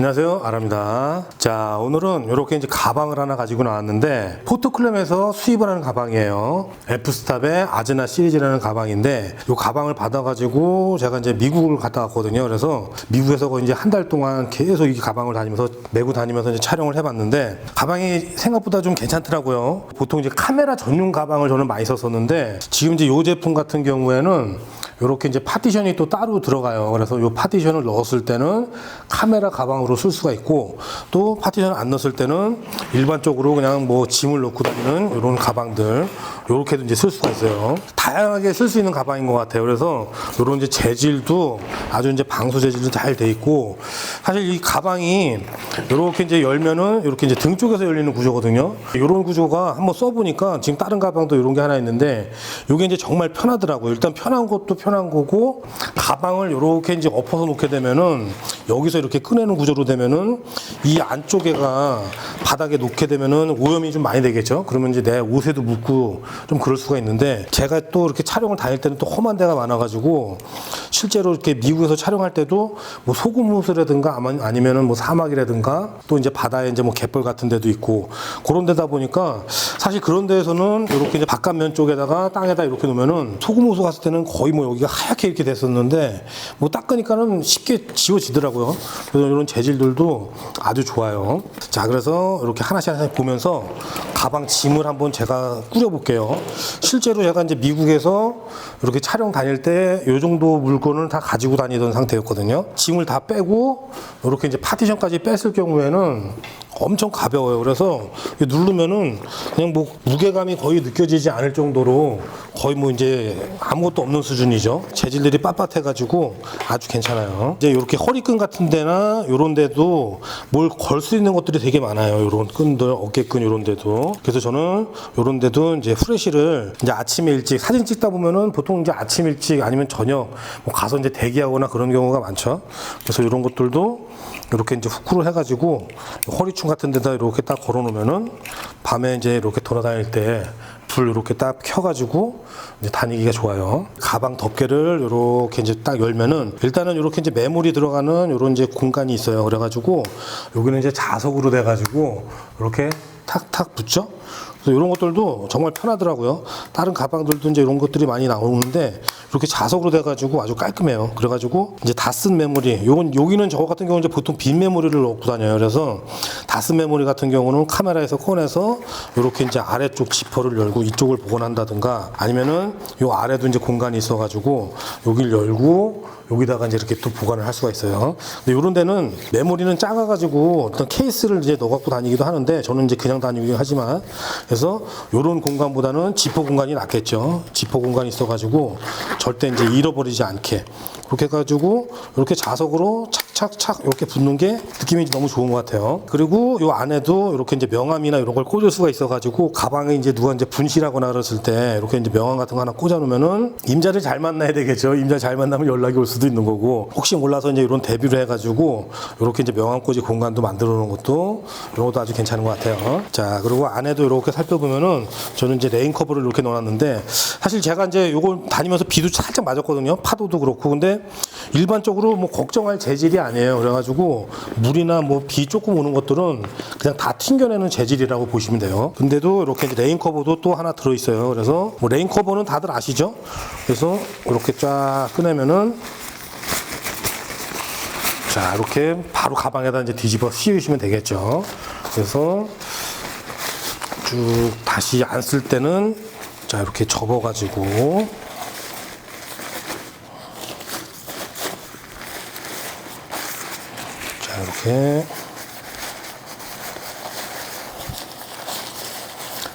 안녕하세요, 아랍니다. 자, 오늘은 이렇게 이제 가방을 하나 가지고 나왔는데 포토클램에서 수입을 하는 가방이에요. F스탑의 아즈나 시리즈라는 가방인데 이 가방을 받아가지고 제가 이제 미국을 갔다 왔거든요. 그래서 미국에서 이제 한 달 동안 계속 이 가방을 메고 다니면서 이제 촬영을 해봤는데 가방이 생각보다 좀 괜찮더라고요. 보통 이제 카메라 전용 가방을 저는 많이 썼었는데 지금 이제 이 제품 같은 경우에는 이렇게 이제 파티션이 또 따로 들어가요. 그래서 이 파티션을 넣었을 때는 카메라 가방으로 쓸 수가 있고, 또 파티션을 안 넣었을 때는 일반적으로 그냥 뭐 짐을 넣고 다니는 이런 가방들 이렇게도 이제 쓸 수가 있어요. 다양하게 쓸 수 있는 가방인 것 같아요. 그래서 이런 이제 재질도 아주 이제 방수 재질도 잘 돼 있고, 사실 이 가방이 이렇게 이제 열면은 이렇게 이제 등 쪽에서 열리는 구조거든요. 이런 구조가 한번 써보니까 지금 다른 가방도 이런 게 하나 있는데 이게 이제 정말 편하더라고요. 일단 편한 것도 편한 거고, 가방을 이렇게 이제 엎어서 놓게 되면은 여기서 이렇게 꺼내는 구조로 되면은 이 안쪽에가 바닥에 놓게 되면은 오염이 좀 많이 되겠죠. 그러면 이제 내 옷에도 묻고 좀 그럴 수가 있는데, 제가 또 이렇게 촬영을 다닐 때는 또 험한 데가 많아가지고 실제로 이렇게 미국에서 촬영할 때도 뭐 소금 호수라든가 아니면은 뭐 사막이라든가 또 이제 바다에 이제 뭐 갯벌 같은 데도 있고 그런 데다 보니까 사실 그런 데에서는 이렇게 이제 바깥면 쪽에다가 땅에다 이렇게 놓으면은 소금 호수 갔을 때는 거의 뭐 여기가 하얗게 이렇게 됐었는데 뭐 닦으니까는 쉽게 지워지더라고요. 그래서 이런 재질들도 아주 좋아요. 자, 그래서 이렇게 하나씩 보면서 가방 짐을 한번 제가 꾸려볼게요. 실제로 제가 이제 미국에서 이렇게 촬영 다닐 때 이 정도 물건을 다 가지고 다니던 상태였거든요. 짐을 다 빼고 이렇게 이제 파티션까지 뺐을 경우에는 엄청 가벼워요. 그래서 누르면은 그냥 뭐 무게감이 거의 느껴지지 않을 정도로 거의 뭐 이제 아무것도 없는 수준이죠. 재질들이 빳빳해가지고 아주 괜찮아요. 이제 이렇게 허리끈 같은 데나 이런 데도 뭘 걸 수 있는 것들이 되게 많아요. 이런 끈들, 어깨끈 이런 데도. 그래서 저는 이런 데도 이제 후레쉬를 이제 아침에 일찍 사진 찍다 보면은 보통 이제 아침 일찍 아니면 저녁 뭐 가서 이제 대기하거나 그런 경우가 많죠. 그래서 이런 것들도 이렇게 이제 후크로 해가지고 허리춤 같은 데다 이렇게 딱 걸어 놓으면은 밤에 이제 이렇게 돌아다닐 때 불 이렇게 딱 켜가지고 이제 다니기가 좋아요. 가방 덮개를 이렇게 이제 딱 열면은 일단은 이렇게 이제 매몰이 들어가는 이런 이제 공간이 있어요. 그래가지고 여기는 이제 자석으로 돼가지고 이렇게 탁탁 붙죠. 그래서 이런 것들도 정말 편하더라고요. 다른 가방들도 이제 이런 것들이 많이 나오는데 이렇게 자석으로 돼가지고 아주 깔끔해요. 그래가지고 이제 다 쓴 메모리, 여기는 저 같은 경우는 이제 보통 빈 메모리를 넣고 다녀요. 그래서 다 쓴 메모리 같은 경우는 카메라에서 꺼내서 이렇게 이제 아래쪽 지퍼를 열고 이쪽을 복원한다든가, 아니면은 요 아래도 이제 공간이 있어가지고 여기를 열고 여기다가 이제 이렇게 또 보관을 할 수가 있어요. 근데 이런 데는 메모리는 작아가지고 어떤 케이스를 이제 넣어갖고 다니기도 하는데 저는 이제 그냥 다니긴 하지만, 그래서 이런 공간보다는 지퍼 공간이 낫겠죠. 지퍼 공간이 있어가지고 절대 이제 잃어버리지 않게 그렇게 해가지고 이렇게 자석으로 착착착 이렇게 붙는 게 느낌이 너무 좋은 것 같아요. 그리고 이 안에도 이렇게 이제 명함이나 이런 걸 꽂을 수가 있어가지고 가방에 이제 누가 이제 분실하거나 그랬을 때 이렇게 이제 명함 같은 거 하나 꽂아놓으면은 임자를 잘 만나야 되겠죠. 임자 잘 만나면 연락이 올 수도 있는 거고, 혹시 몰라서 이제 이런 대비를 해가지고 이렇게 이제 명함 꽂이 공간도 만들어 놓은 것도 이런 것도 아주 괜찮은 것 같아요. 자, 그리고 안에도 이렇게 살펴보면은 저는 이제 레인 커버를 이렇게 넣어놨는데, 사실 제가 이제 요걸 다니면서 비도 살짝 맞았거든요. 파도도 그렇고. 근데 일반적으로 뭐 걱정할 재질이 아니에요. 그래가지고 물이나 뭐 비 조금 오는 것들은 그냥 다 튕겨내는 재질이라고 보시면 돼요. 근데도 이렇게 이제 레인 커버도 또 하나 들어있어요. 그래서 뭐 레인 커버는 다들 아시죠? 그래서 이렇게 쫙 꺼내면은 자, 이렇게 바로 가방에다 이제 뒤집어 씌우시면 되겠죠. 그래서 쭉 다시 안 쓸 때는 자, 이렇게 접어가지고 자, 이렇게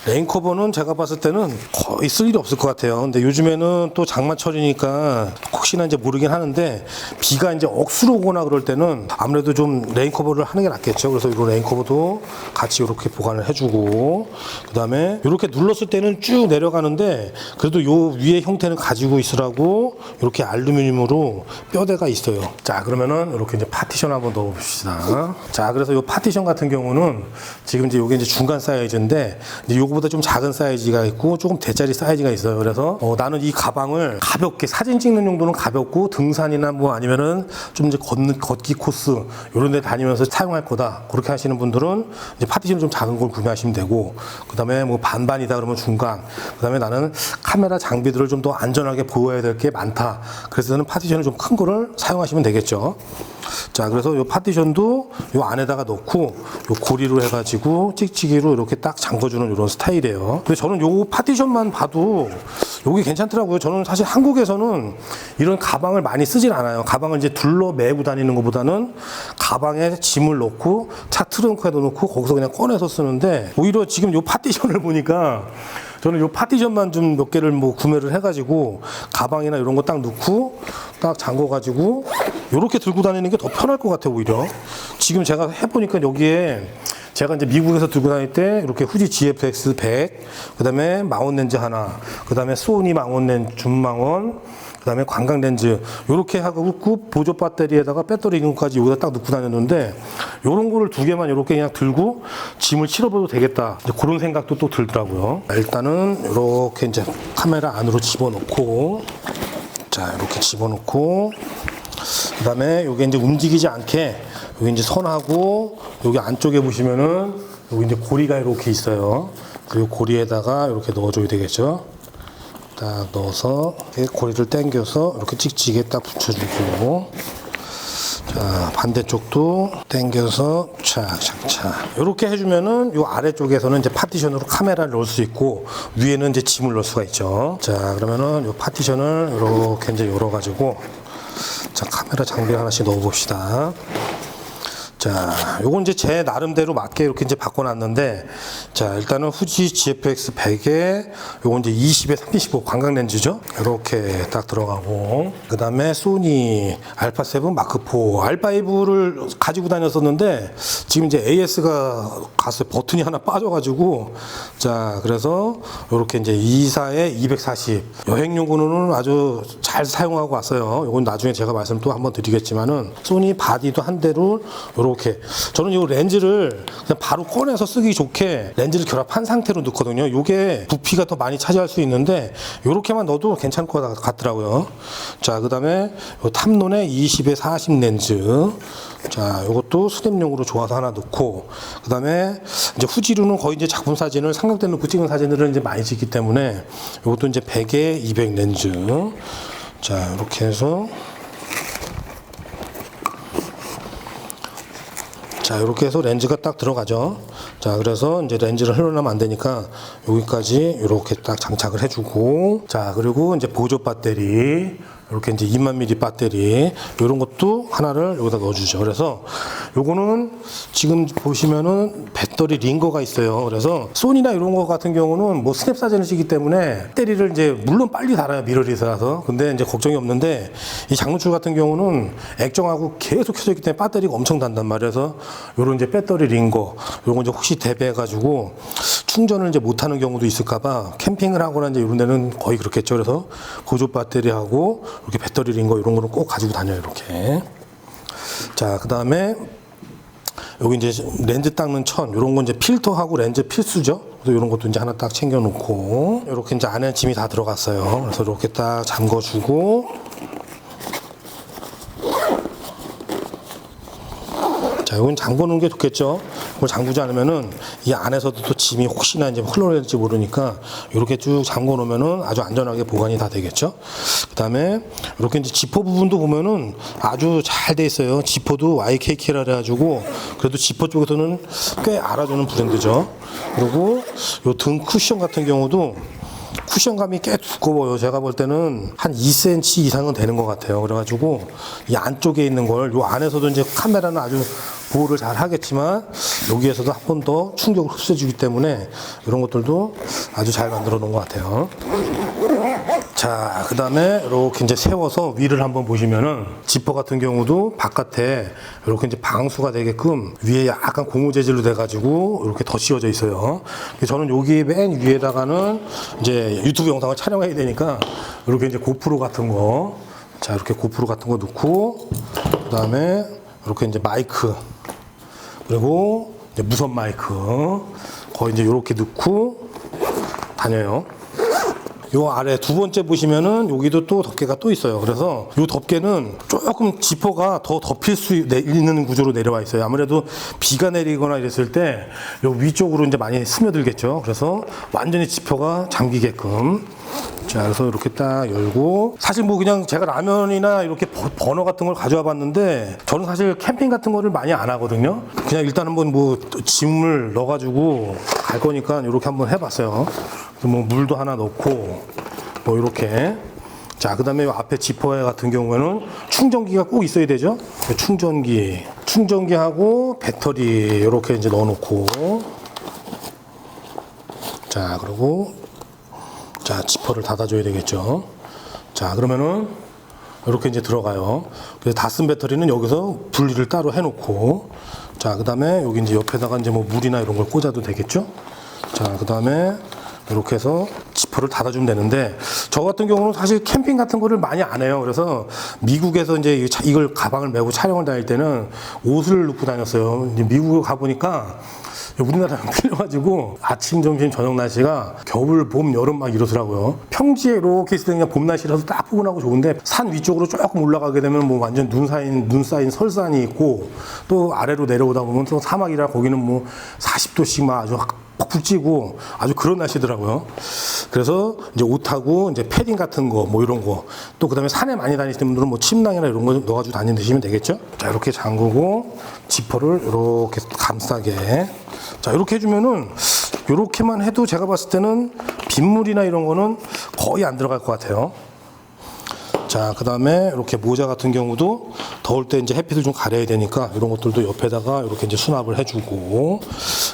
레인커버는 제가 봤을 때는 거의 쓸 일이 없을 것 같아요. 근데 요즘에는 또 장마철이니까 혹시나 이제 모르긴 하는데 비가 이제 억수로 오거나 그럴 때는 아무래도 좀 레인커버를 하는 게 낫겠죠. 그래서 이런 레인커버도 같이 이렇게 보관을 해주고, 그 다음에 이렇게 눌렀을 때는 쭉 내려가는데 그래도 요 위에 형태는 가지고 있으라고 이렇게 알루미늄으로 뼈대가 있어요. 자, 그러면은 이렇게 이제 파티션 한번 넣어봅시다. 자, 그래서 요 파티션 같은 경우는 지금 이제 요게 이제 중간 사이즈인데 이제 요거보다 좀 작은 사이즈가 있고 조금 대짜리 사이즈가 있어요. 그래서 나는 이 가방을 가볍게 사진 찍는 용도는 가볍고 등산이나 뭐 아니면은 좀 이제 걷기 코스 이런 데 다니면서 사용할 거다. 그렇게 하시는 분들은 이제 파티션 좀 작은 걸 구매하시면 되고, 그다음에 뭐 반반이다 그러면 중간, 그다음에 나는 카메라 장비들을 좀 더 안전하게 보호해야 될 게 많다. 그래서 저는 파티션을 좀 큰 거를 사용하시면 되겠죠. 자, 그래서 이 파티션도 이 안에다가 넣고 이 고리로 해가지고 찍찍이로 이렇게 딱 잠궈주는 이런 스타일이에요. 근데 저는 이 파티션만 봐도 여기 괜찮더라고요. 저는 사실 한국에서는 이런 가방을 많이 쓰질 않아요. 가방을 이제 둘러 매고 다니는 것보다는 가방에 짐을 넣고 차 트렁크에도 넣고 거기서 그냥 꺼내서 쓰는데, 오히려 지금 이 파티션을 보니까 저는 이 파티션만 좀 몇 개를 뭐 구매를 해가지고 가방이나 이런 거 딱 넣고 딱 잠궈가지고 이렇게 들고 다니는 게 더 편할 것 같아요. 오히려 지금 제가 해보니까 여기에 제가 이제 미국에서 들고 다닐 때 이렇게 후지 GFX 100, 그 다음에 망원 렌즈 하나, 그 다음에 소니 망원 렌즈, 줌망원, 그 다음에 관광 렌즈 이렇게 하고 보조 배터리에다가 배터리 이용까지 여기다 딱 넣고 다녔는데, 이런 거를 두 개만 이렇게 그냥 들고 짐을 실어봐도 되겠다, 이제 그런 생각도 또 들더라고요. 일단은 이렇게 이제 카메라 안으로 집어넣고, 자 이렇게 집어넣고, 그 다음에 여기 이제 움직이지 않게 여기 이제 선하고 여기 안쪽에 보시면은 여기 이제 고리가 이렇게 있어요. 그리고 고리에다가 이렇게 넣어줘야 되겠죠. 딱 넣어서 고리를 당겨서 이렇게 찍찍이에 딱 붙여주고, 자 반대쪽도 당겨서 착착착 이렇게 해주면은 이 아래쪽에서는 이제 파티션으로 카메라를 넣을 수 있고 위에는 이제 짐을 넣을 수가 있죠. 자 그러면은 이 파티션을 이렇게 이제 열어가지고, 자 카메라 장비 하나씩 넣어봅시다. 자, 요건 이제 제 나름대로 맞게 이렇게 이제 바꿔놨는데, 자, 일단은 후지 GFX 100에 요건 이제 20에 35 관광 렌즈죠. 이렇게 딱 들어가고, 그 다음에 소니 알파7 마크4, 알파5를 가지고 다녔었는데, 지금 이제 AS가 갔어요. 버튼이 하나 빠져가지고, 자, 그래서 요렇게 이제 24에 240 여행용으로는 아주 잘 사용하고 왔어요. 요건 나중에 제가 말씀 또 한번 드리겠지만은, 소니 바디도 한 대로 요렇게, 저는 이 렌즈를 그냥 바로 꺼내서 쓰기 좋게 렌즈를 결합한 상태로 넣거든요. 요게 부피가 더 많이 차지할 수 있는데 요렇게만 넣어도 괜찮을 것 같더라고요. 자, 그 다음에 탐론의 20에 40 렌즈, 자 요것도 스냅용으로 좋아서 하나 넣고, 그 다음에 이제 후지로는 거의 이제 작품 사진을 삼각대 놓고 찍은 사진들을 이제 많이 찍기 때문에 요것도 이제 100에 200 렌즈, 자 이렇게 해서, 자 이렇게 해서 렌즈가 딱 들어가죠. 자 그래서 이제 렌즈를 흘러나면 안 되니까 여기까지 이렇게 딱 장착을 해주고, 자 그리고 이제 보조 배터리 이렇게 이제 2만 mAh 배터리 이런 것도 하나를 여기다 넣어주죠. 그래서 요거는 지금 보시면은 배터리 링거가 있어요. 그래서 소니나 이런 거 같은 경우는 뭐 스냅 사진을 찍기 때문에 배터리를 이제 물론 빨리 달아요, 미러리스라서. 근데 이제 걱정이 없는데 이 장노출 같은 경우는 액정하고 계속 켜져 있기 때문에 배터리가 엄청 단단 말이에요. 그래서 요런 이제 배터리 링거 요거 이제 혹시 대비해가지고 충전을 이제 못하는 경우도 있을까봐 캠핑을 하거나 이제 이런 데는 거의 그렇겠죠. 그래서 보조 배터리하고 이렇게 배터리 링거 이런 거는 꼭 가지고 다녀요, 이렇게. 자, 그 다음에 여기 이제 렌즈 닦는 천 이런 거 이제 필터하고 렌즈 필수죠. 그래서 이런 것도 이제 하나 딱 챙겨 놓고, 이렇게 이제 안에 짐이 다 들어갔어요. 그래서 이렇게 딱 잠궈주고, 자, 이건 잠궈 놓은 게 좋겠죠. 그걸 잠그지 않으면은 이 안에서도 또 짐이 혹시나 이제 흘러낼지 모르니까 이렇게 쭉 잠궈 놓으면은 아주 안전하게 보관이 다 되겠죠. 그 다음에 이렇게 이제 지퍼 부분도 보면은 아주 잘 돼 있어요. 지퍼도 YKK라 해가지고 그래도 지퍼 쪽에서는 꽤 알아주는 브랜드죠. 그리고 요 등 쿠션 같은 경우도 쿠션감이 꽤 두꺼워요. 제가 볼 때는 한 2cm 이상은 되는 것 같아요. 그래가지고 이 안쪽에 있는 걸 요 안에서도 이제 카메라는 아주 보호를 잘 하겠지만 여기에서도 한 번 더 충격을 흡수해주기 때문에 이런 것들도 아주 잘 만들어 놓은 것 같아요. 자, 그 다음에 이렇게 이제 세워서 위를 한번 보시면은 지퍼 같은 경우도 바깥에 이렇게 이제 방수가 되게끔 위에 약간 고무 재질로 돼가지고 이렇게 더 씌워져 있어요. 저는 여기 맨 위에다가는 이제 유튜브 영상을 촬영해야 되니까 이렇게 이제 고프로 같은 거, 자 이렇게 고프로 같은 거 넣고, 그 다음에 이렇게 이제 마이크, 그리고 이제 무선 마이크 거의 이제 이렇게 넣고 다녀요. 요 아래 두 번째 보시면은 여기도 또 덮개가 또 있어요. 그래서 요 덮개는 조금 지퍼가 더 덮일 수 있는 구조로 내려와 있어요. 아무래도 비가 내리거나 이랬을 때 요 위쪽으로 이제 많이 스며들겠죠. 그래서 완전히 지퍼가 잠기게끔. 자, 그래서 이렇게 딱 열고, 사실 뭐 그냥 제가 라면이나 이렇게 버너 같은 걸 가져와 봤는데, 저는 사실 캠핑 같은 거를 많이 안 하거든요. 그냥 일단 한번 뭐 짐을 넣어가지고 갈 거니까 이렇게 한번 해봤어요. 그래서 뭐 물도 하나 넣고, 뭐 이렇게. 자, 그 다음에 앞에 지퍼 같은 경우에는 충전기가 꼭 있어야 되죠. 충전기하고 배터리 이렇게 이제 넣어놓고, 자, 그리고 자, 지퍼를 닫아줘야 되겠죠. 자, 그러면은 이렇게 이제 들어가요. 그래서 다 쓴 배터리는 여기서 분리를 따로 해놓고, 자, 그 다음에 여기 이제 옆에다가 이제 뭐 물이나 이런 걸 꽂아도 되겠죠. 자, 그 다음에 이렇게 해서 지퍼를 닫아주면 되는데, 저 같은 경우는 사실 캠핑 같은 거를 많이 안 해요. 그래서 미국에서 이제 이걸 가방을 메고 촬영을 다닐 때는 옷을 입고 다녔어요. 이제 미국에 가보니까 우리나라랑 틀려가지고 아침, 점심, 저녁 날씨가 겨울, 봄, 여름 막 이러더라고요. 평지에 이렇게 있을 때 그냥 봄 날씨라서 딱 포근하고 좋은데, 산 위쪽으로 조금 올라가게 되면 뭐 완전 눈 쌓인 설산이 있고, 또 아래로 내려오다 보면 또 사막이라 거기는 뭐 40도씩 막 아주 푹푹 찌고 아주 그런 날씨더라고요. 그래서 이제 옷하고 이제 패딩 같은 거 뭐 이런 거, 또 그다음에 산에 많이 다니시는 분들은 뭐 침낭이나 이런 거 넣어가지고 다니시면 되겠죠. 자, 이렇게 잠그고 지퍼를 이렇게 감싸게. 자, 이렇게 해주면은, 이렇게만 해도 제가 봤을 때는 빗물이나 이런 거는 거의 안 들어갈 것 같아요. 자, 그 다음에 이렇게 모자 같은 경우도 더울 때 이제 햇빛을 좀 가려야 되니까 이런 것들도 옆에다가 이렇게 이제 수납을 해주고,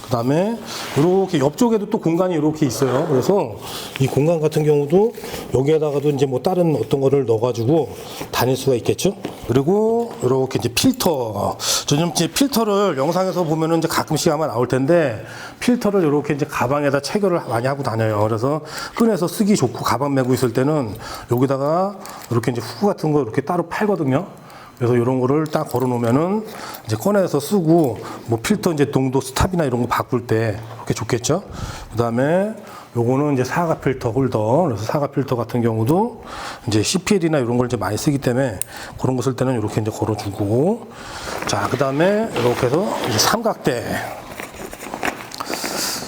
그 다음에 이렇게 옆쪽에도 또 공간이 이렇게 있어요. 그래서 이 공간 같은 경우도 여기에다가도 이제 뭐 다른 어떤 거를 넣어가지고 다닐 수가 있겠죠. 그리고 이렇게 이제 필터, 저는 이제 필터를 영상에서 보면은 이제 가끔씩 아마 나올 텐데, 필터를 이렇게 이제 가방에다 체결을 많이 하고 다녀요. 그래서 꺼내서 쓰기 좋고, 가방 메고 있을 때는 여기다가 이렇게 이제 후크 같은 거 이렇게 따로 팔거든요. 그래서 이런 거를 딱 걸어 놓으면은 이제 꺼내서 쓰고, 뭐 필터 이제 농도 스탑이나 이런 거 바꿀 때 이렇게 좋겠죠. 그 다음에 요거는 이제 사과 필터 홀더. 그래서 사과 필터 같은 경우도 이제 CPL이나 이런 걸 이제 많이 쓰기 때문에 그런 거 쓸 때는 이렇게 이제 걸어주고, 자, 그 다음에 이렇게 해서 이제 삼각대.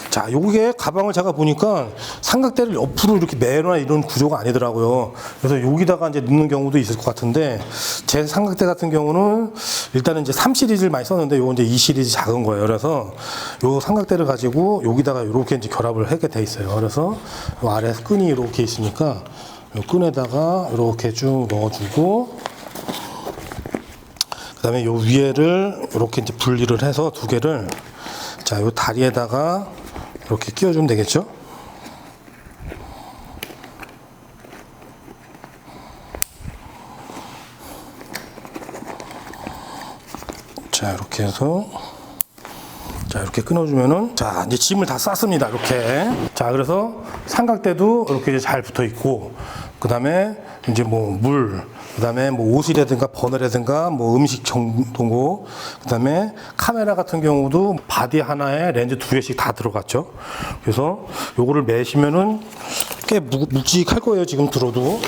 자, 요게 가방을 제가 보니까 삼각대를 옆으로 이렇게 매거나 이런 구조가 아니더라고요. 그래서 여기다가 이제 넣는 경우도 있을 것 같은데, 제 삼각대 같은 경우는 일단은 이제 3 시리즈를 많이 썼는데, 요거 이제 2 시리즈 작은 거예요. 그래서 요 삼각대를 가지고 여기다가 이렇게 이제 결합을 하게 돼 있어요. 그래서 요 아래 끈이 이렇게 있으니까 요 끈에다가 이렇게 쭉 넣어주고, 그 다음에 요 위에를 이렇게 이제 분리를 해서 두 개를, 자, 요 다리에다가 이렇게 끼워주면 되겠죠. 자, 이렇게 해서, 자, 이렇게 끊어주면은, 자, 이제 짐을 다 쌌습니다. 이렇게. 자, 그래서 삼각대도 이렇게 이제 잘 붙어 있고, 그 다음에 이제 뭐 물, 그 다음에 뭐 옷이라든가 버너라든가 뭐 음식 정도고, 그 다음에 카메라 같은 경우도 바디 하나에 렌즈 2개씩 다 들어갔죠. 그래서 요거를 매시면은 꽤 묵직할 거예요. 지금 들어도.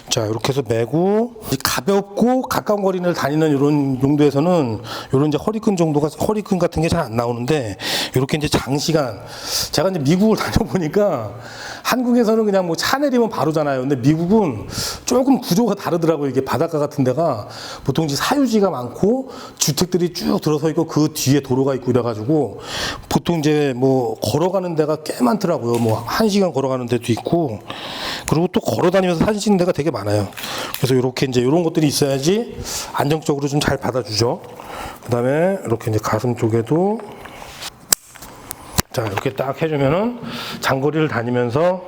자, 이렇게 해서 매고, 가볍고 가까운 거리를 다니는 이런 용도에서는 이런 이제 허리끈 정도가, 허리끈 같은 게 잘 안 나오는데, 이렇게 이제 장시간, 제가 이제 미국을 다녀보니까 한국에서는 그냥 뭐 차 내리면 바로잖아요. 근데 미국은 조금 구조가 다르더라고요. 이게 바닷가 같은 데가 보통 이제 사유지가 많고 주택들이 쭉 들어서 있고 그 뒤에 도로가 있고 이래가지고 보통 이제 뭐 걸어가는 데가 꽤 많더라고요. 뭐 1시간 걸어가는 데도 있고, 그리고 또 걸어 다니면서 사진 찍는 데가 되게 많아요. 그래서 이렇게 이제 이런 것들이 있어야지 안정적으로 좀 잘 받아주죠. 그 다음에 이렇게 이제 가슴 쪽에도, 자, 이렇게 딱 해주면은 장거리를 다니면서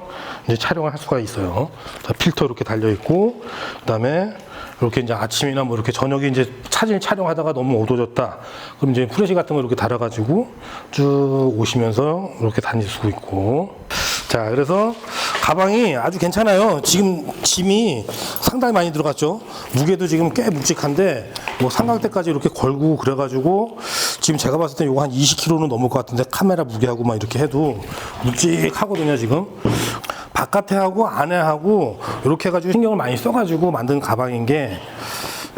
이제 촬영을 할 수가 있어요. 자, 필터 이렇게 달려 있고, 그 다음에 이렇게 이제 아침이나 뭐 이렇게 저녁에 이제 사진 촬영하다가 너무 어두워졌다, 그럼 이제 프레시 같은 거 이렇게 달아가지고 쭉 오시면서 이렇게 다닐 수 있고. 자, 그래서 가방이 아주 괜찮아요. 지금 짐이 상당히 많이 들어갔죠. 무게도 지금 꽤 묵직한데 뭐 삼각대까지 이렇게 걸고 그래가지고 지금 제가 봤을 때 이거 한 20kg는 넘을 것 같은데 카메라 무게하고 막 이렇게 해도 묵직하거든요 지금. 바깥에 하고 안에 하고 이렇게 해가지고 신경을 많이 써가지고 만든 가방인 게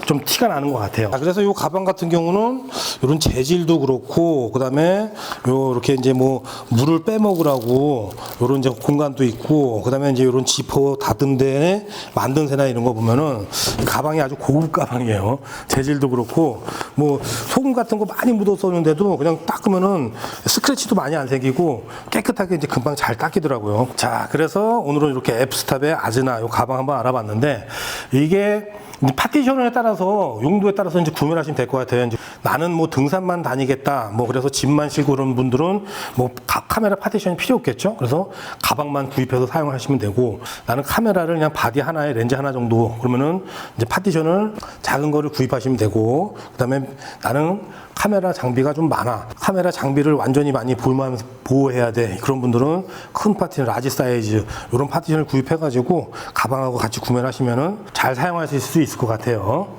좀 티가 나는 것 같아요. 그래서 이 가방 같은 경우는 이런 재질도 그렇고, 그 다음에 이렇게 이제 뭐 물을 빼먹으라고 이런 이제 공간도 있고, 그 다음에 이제 이런 지퍼 닫은 데에 만든 새나 이런 거 보면은 가방이 아주 고급 가방이에요. 재질도 그렇고, 뭐 소금 같은 거 많이 묻었었는데도 그냥 닦으면은 스크래치도 많이 안 생기고 깨끗하게 이제 금방 잘 닦이더라고요. 자, 그래서 오늘은 이렇게 에프스탑의 아즈나 이 가방 한번 알아봤는데, 이게 파티션에 따라서 용도에 따라서 이제 구매를 하시면 될 것 같아요. 이제 나는 뭐 등산만 다니겠다, 뭐 그래서 짐만 싣고 그런 분들은 뭐 카메라 파티션이 필요 없겠죠. 그래서 가방만 구입해서 사용하시면 되고, 나는 카메라를 그냥 바디 하나에 렌즈 하나 정도, 그러면은 이제 파티션을 작은 거를 구입하시면 되고, 그다음에 나는 카메라 장비가 좀 많아, 카메라 장비를 완전히 많이 보호해야 돼, 그런 분들은 큰 파티션, 라지 사이즈 이런 파티션을 구입해 가지고 가방하고 같이 구매를 하시면은 잘 사용하실 수 있을 것 같아요.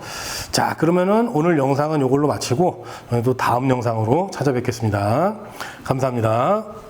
자, 그러면은 오늘 영상은 이걸로 마치고 또 다음 영상으로 찾아뵙겠습니다. 감사합니다.